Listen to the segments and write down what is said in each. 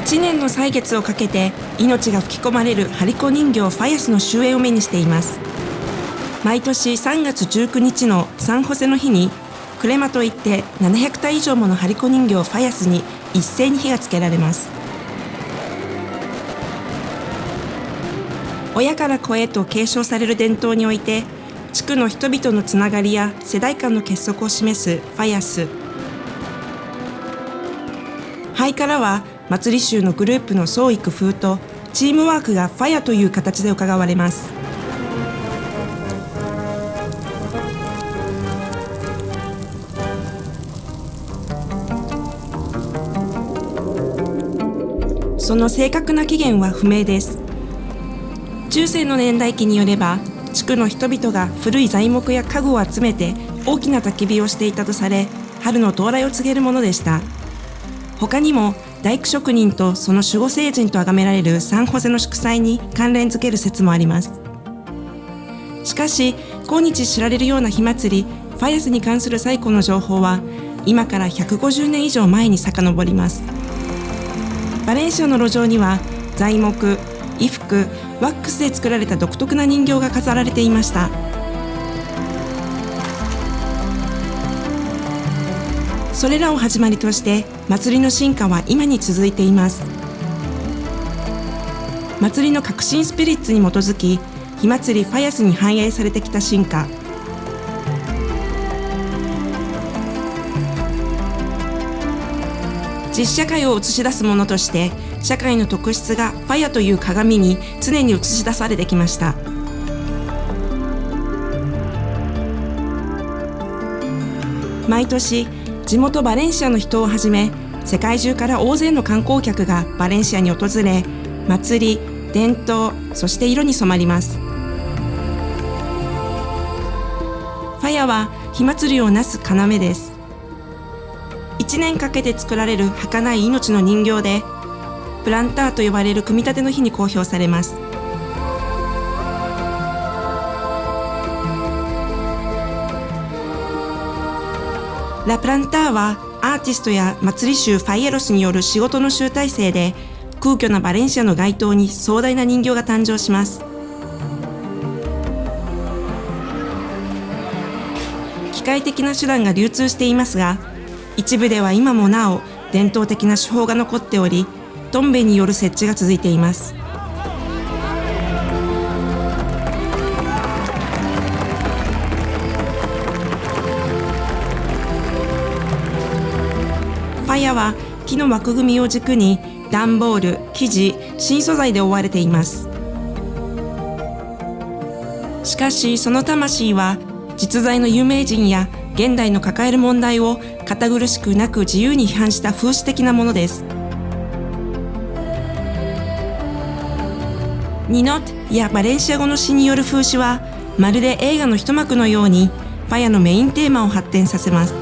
1年の歳月をかけて命が吹き込まれる張り子人形ファイアスの終焉を目にしています。毎年3月19日のサンホセの日にクレマといって700体以上もの張り子人形ファイアスに一斉に火がつけられます。親から子へと継承される伝統において、地区の人々のつながりや世代間の結束を示すファイアス。灰からは祭り衆のグループの創意工夫とチームワークがファイアという形で伺われます。その正確な起源は不明です。中世の年代記によれば、地区の人々が古い材木や家具を集めて大きな焚き火をしていたとされ、春の到来を告げるものでした。他にも大工職人とその守護聖人と崇められるサンホセの祝祭に関連づける説もあります。しかし今日知られるような火祭りファイアスに関する最古の情報は今から150年以上前に遡ります。バレンシアの路上には材木、衣服、ワックスで作られた独特な人形が飾られていました。それらを始まりとして祭りの進化は今に続いています。祭りの革新スピリッツに基づき火祭りファイアスに反映されてきた進化。実社会を映し出すものとして社会の特質がファイアという鏡に常に映し出されてきました。毎年地元バレンシアの人をはじめ世界中から大勢の観光客がバレンシアに訪れ、祭り、伝統、そして色に染まります。ファイアは火祭りをなす要です。1年かけて作られる儚い命の人形で、プランターと呼ばれる組み立ての日に公表されます。ラ・プランターはアーティストや祭り衆ファイエロスによる仕事の集大成で、空虚なバレンシアの街頭に壮大な人形が誕生します。機械的な手段が流通していますが、一部では今もなお伝統的な手法が残っており、トンベによる設置が続いています。ファイアは木の枠組みを軸に段ボール、生地、新素材で覆われています。しかしその魂は実在の有名人や現代の抱える問題を堅苦しくなく自由に批判した風刺的なものです。ニノットやバレンシア語の詩による風刺はまるで映画の一幕のようにファイアのメインテーマを発展させます。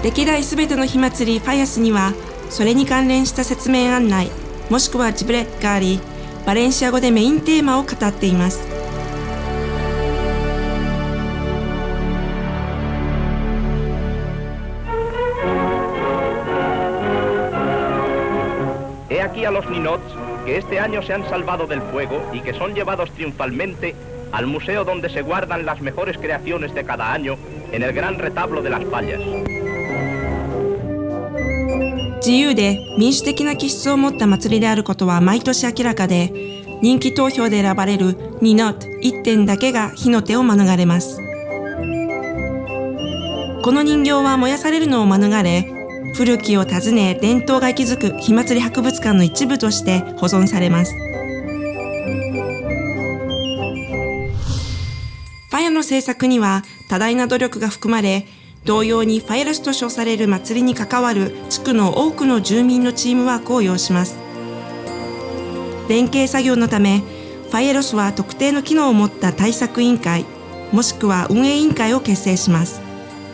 歴代すべての火祭りファイアスにはそれに関連した説明案内もしくはジブレットがあり、バレンシア語でメインテーマを語っています。He aquí a los ninots que este año se han salvado del fuego y que son llevados triunfalmente al museo donde se guardan las mejores creaciones de cada año en el gran retablo de las fallas。自由で民主的な気質を持った祭りであることは毎年明らかで、人気投票で選ばれるニノット1点だけが火の手を免れます。この人形は燃やされるのを免れ、古きを訪ね伝統が息づく火祭り博物館の一部として保存されます。ファイアの制作には多大な努力が含まれ、同様にファイラスと称される祭りに関わる地区の多くの住民のチームワークを要します。連携作業のため、ファイエロスは特定の機能を持った対策委員会、もしくは運営委員会を結成します。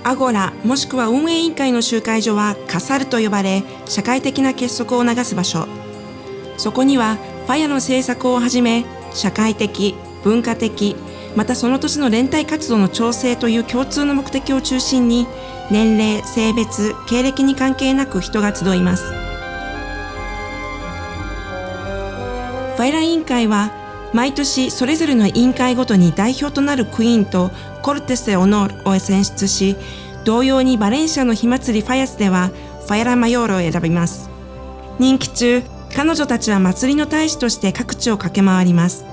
アゴラ、もしくは運営委員会の集会所はカサルと呼ばれ、社会的な結束を促す場所。そこにはファイアの政策をはじめ、社会的、文化的、またその年の連帯活動の調整という共通の目的を中心に、年齢、性別、経歴に関係なく人が集います。ファイラ委員会は、毎年それぞれの委員会ごとに代表となるクイーンとコルテス・デ・オノールを選出し、同様にバレンシアの火祭りファヤスではファイラ・マヨールを選びます。任期中、彼女たちは祭りの大使として各地を駆け回ります。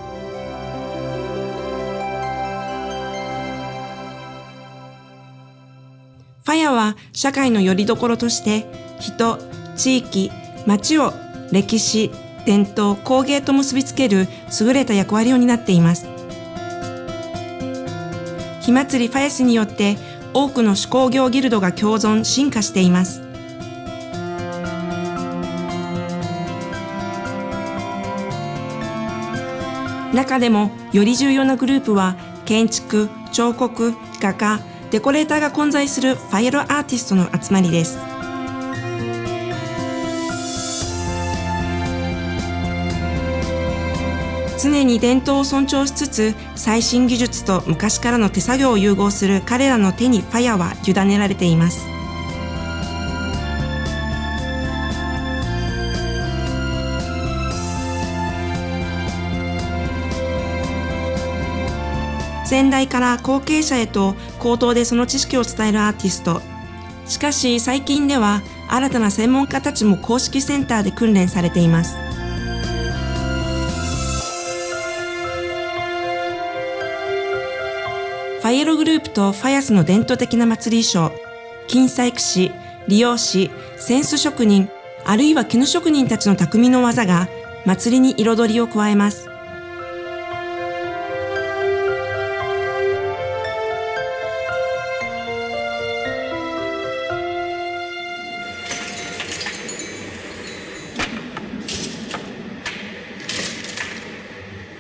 ファヤは社会の拠り所として人、地域、町を歴史、伝統、工芸と結びつける優れた役割を担っています。火祭りファヤスによって多くの手工業ギルドが共存、進化しています。中でもより重要なグループは建築、彫刻、画家、デコレーターが混在するファイアアーティストの集まりです。常に伝統を尊重しつつ、最新技術と昔からの手作業を融合する彼らの手にファヤは委ねられています。先代から後継者へと口頭でその知識を伝えるアーティスト。しかし最近では新たな専門家たちも公式センターで訓練されています。ファイエログループとファヤスの伝統的な祭り衣装、金細工師、理容師、扇子職人、あるいは絹職人たちの匠の技が祭りに彩りを加えます。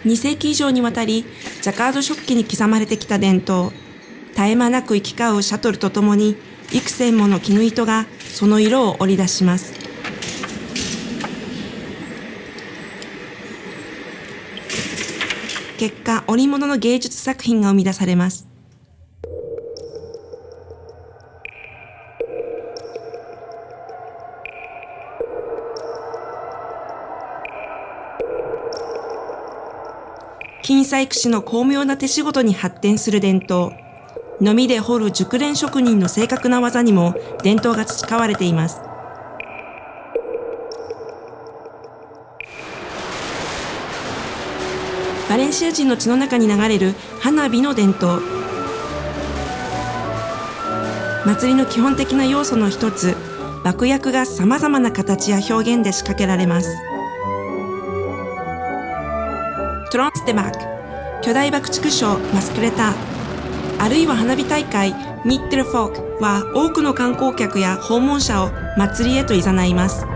2世紀以上にわたりジャカード食器に刻まれてきた伝統、絶え間なく行き交うシャトルとともに幾千もの絹糸がその色を織り出します。結果、織物の芸術作品が生み出されます。金細工師の巧妙な手仕事に発展する伝統、のみで彫る熟練職人の正確な技にも伝統が培われています。バレンシア人の血の中に流れる花火の伝統。祭りの基本的な要素の一つ、爆薬が様々な形や表現で仕掛けられます。トロンステバック、巨大爆竹ショーマスクレター、あるいは花火大会ミッテルフォークは多くの観光客や訪問者を祭りへと誘います。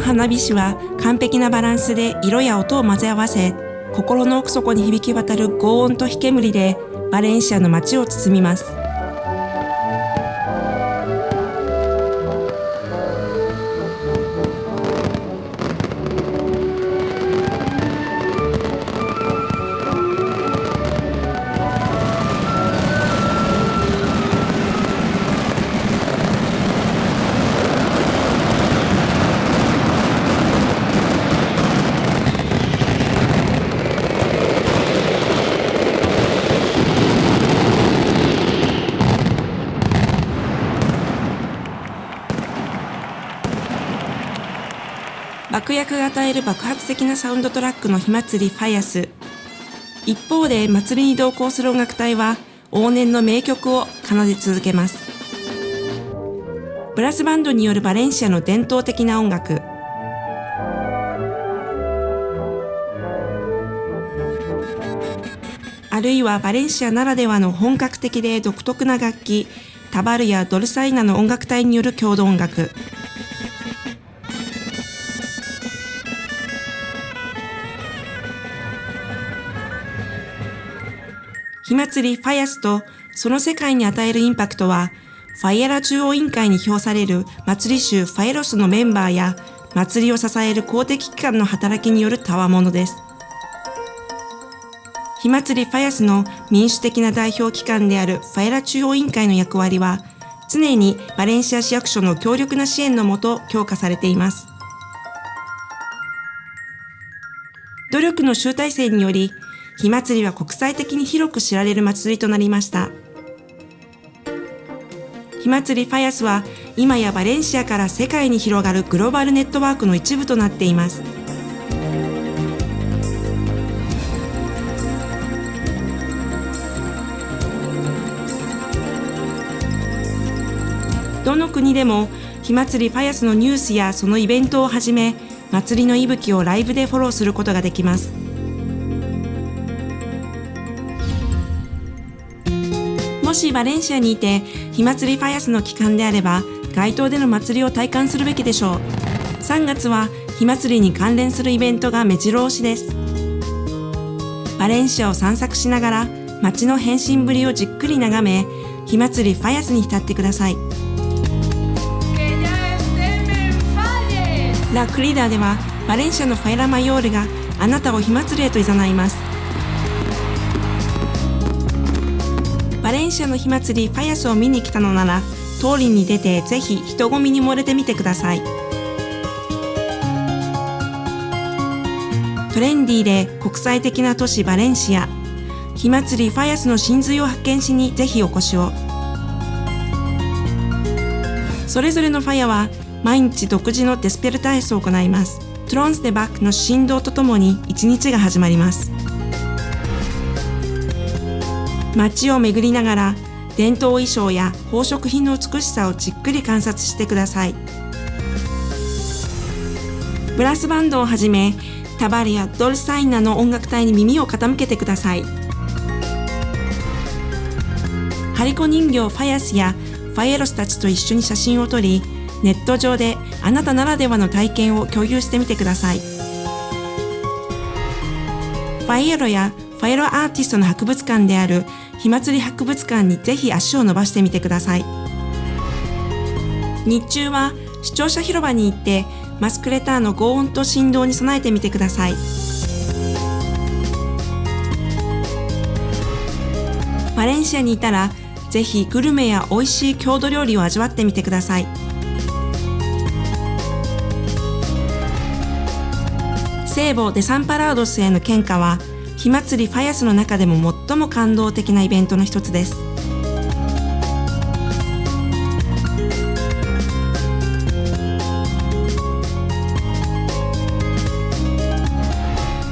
花火師は完璧なバランスで色や音を混ぜ合わせ、心の奥底に響き渡る轟音と火煙でバレンシアの街を包みます。爆薬が与える爆発的なサウンドトラックの火祭りファヤス。一方で祭りに同行する音楽隊は往年の名曲を奏で続けます。ブラスバンドによるバレンシアの伝統的な音楽。あるいはバレンシアならではの本格的で独特な楽器、タバルやドルサイナの音楽隊による郷土音楽。火祭りファイアスとその世界に与えるインパクトは、ファイエラ中央委員会に評される祭り州ファイロスのメンバーや祭りを支える公的機関の働きによる賜物です。火祭りファイアスの民主的な代表機関であるファイエラ中央委員会の役割は、常にバレンシア市役所の強力な支援のもと強化されています。努力の集大成により、火祭りは国際的に広く知られる祭りとなりました。火祭りファイアスは今やバレンシアから世界に広がるグローバルネットワークの一部となっています。どの国でも火祭りファイアスのニュースやそのイベントをはじめ、祭りの息吹をライブでフォローすることができます。もしバレンシアにいて火祭りファイアスの期間であれば、街頭での祭りを体感するべきでしょう。3月は火祭りに関連するイベントが目白押しです。バレンシアを散策しながら街の変身ぶりをじっくり眺め、火祭りファイアスに浸ってください。ラ・クリダーではバレンシアのファイラマヨールがあなたを火祭りへと誘います。バレンシアの火祭りファイアスを見に来たのなら、通りに出てぜひ人混みに漏れてみてください。トレンディーで国際的な都市バレンシア、火祭りファイアスの真髄を発見しにぜひお越しを。それぞれのファイアは毎日独自のデスペルタイスを行います。トロンス・デ・バックの振動とともに一日が始まります。街を巡りながら伝統衣装や宝飾品の美しさをじっくり観察してください。ブラスバンドをはじめタバルやドルサイナの音楽隊に耳を傾けてください。ハリコ人形ファイアスやファイエロスたちと一緒に写真を撮り、ネット上であなたならではの体験を共有してみてください。ファイエロやファイエロアーティストの博物館である火祭り博物館にぜひ足を伸ばしてみてください。日中は視聴者広場に行ってマスクレターの轟音と振動に備えてみてください。バレンシアにいたらぜひグルメや美味しい郷土料理を味わってみてください。聖母デサンパラードスへの献花は火祭りファイアスの中でも最も感動的なイベントの一つです。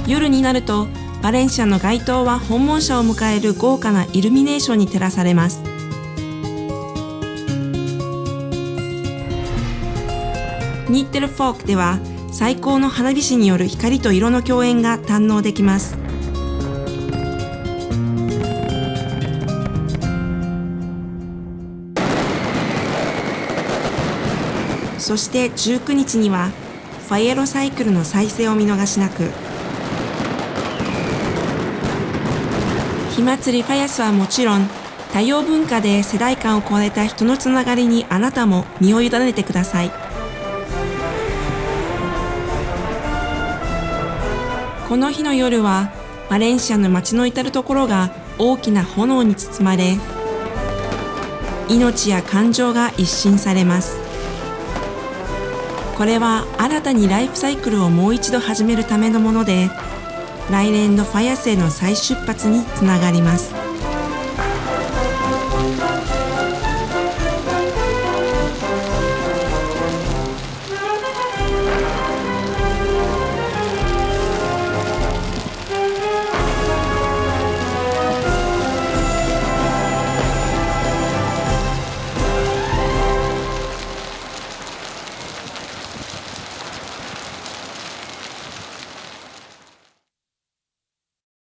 夜になるとバレンシアの街頭は訪問者を迎える豪華なイルミネーションに照らされます。ニッテルフォークでは最高の花火師による光と色の共演が堪能できます。そして19日にはファイエロサイクルの再生を見逃しなく。火祭りファイアスはもちろん、多様文化で世代間を超えた人のつながりにあなたも身を委ねてください。この日の夜はバレンシアの街の至るところが大きな炎に包まれ、命や感情が一新されます。これは新たにライフサイクルをもう一度始めるためのもので、来年のファイアスへの再出発につながります。